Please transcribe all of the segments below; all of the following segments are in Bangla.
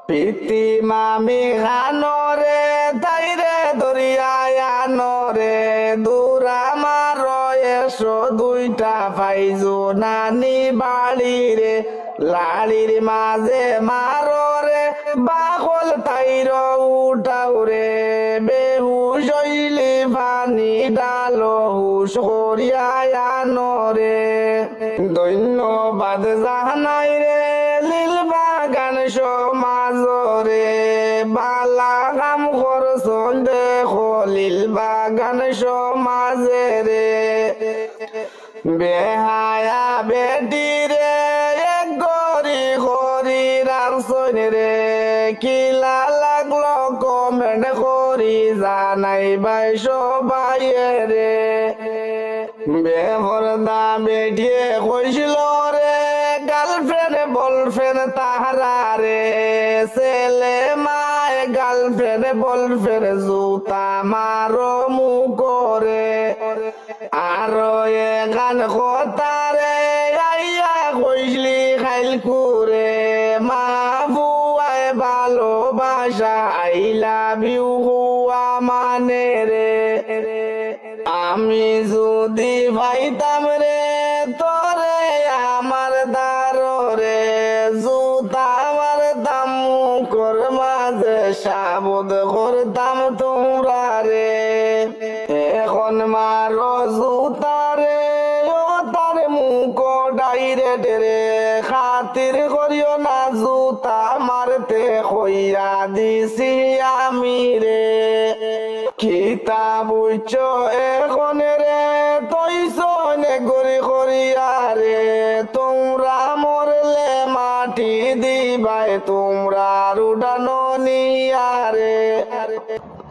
পিতি মামি খানরে তাইরে দরিয়ায় আনরে দূরা মারো এসো দুইটা পাইজো নানি বাড়ি রে লাড়ির মাঝে মারো রে বাকল তাইর উঠাও রে বেহুশ হইলে পানি ডালো হুশ করিয়ায় আনরে ধন্যবাদ জানাই রে লীল বাগান সমাজরে বালা কাম করছন দেখো লীল বাগান সমাজে রে বেহায়া বেটি রে এক গরি করি রাখছন রে কিলা লাগলো কমেন্ট করি জানাই বাই সবাই রে বেহরদা বেটিয়ে কইছিল রে গার্লফ্রেন্ড বলফ্রেন্ড তাহারা রে ছেলে মায় গার্লফ্রেন্ড বলফ্রেন্ড জুতা মারো মুখরে আরো এখান কথা রে আইয়া কইসলি খাইল কুরে মা বুয়ায় ভালোবাসা আই লাভ ইউ হুয়া মানে রে আমি যদি পাইতাম রে তোরে আমার দার রে জুতা আমার দাম মুখর মাঝে সাবদ করতাম তোমরা রে এখন মারো জুতা রে ও তার মুখ ডাইরেক্ট রে খাতির করিও না জুতা মারতে কইয়া দিছি আমি রে কিতাব উচ্চ এখন রে তৈসনে গরি করিয়া রে তোমরা মরলে মাটি দিবাই তোমরা উঠানো নিয়া রে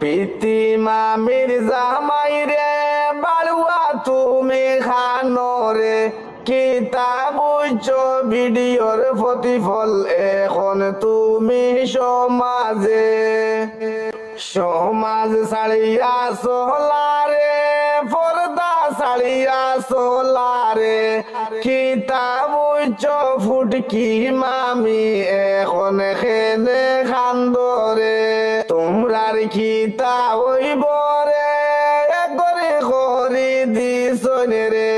পিতি মামির জামাই রে বাড়ুয়া তুমি খানো রে কিতাব উচ্চ ভিডিওর প্রতিফল এখন তুমি সমাজে সমাজ ছাড়িয়া সোলারে পর্দা ছাড়িয়া সোলারে কিতাব উচ্চ ফুটকি মামি এখন খেনে খান্দরে তোমরার খিতা হইব রে করে করি দিছন রে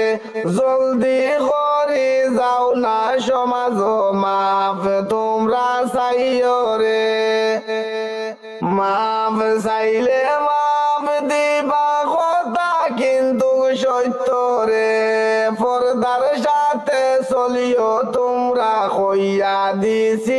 জলদি করি যাও না সমাজ মাফ তোমরা চাইও রে মাফ চাইলে মাফ দিবা কথা কিন্তু সত্য রে পর্দার সাথে চলিও তোমরা কইয়া দিছি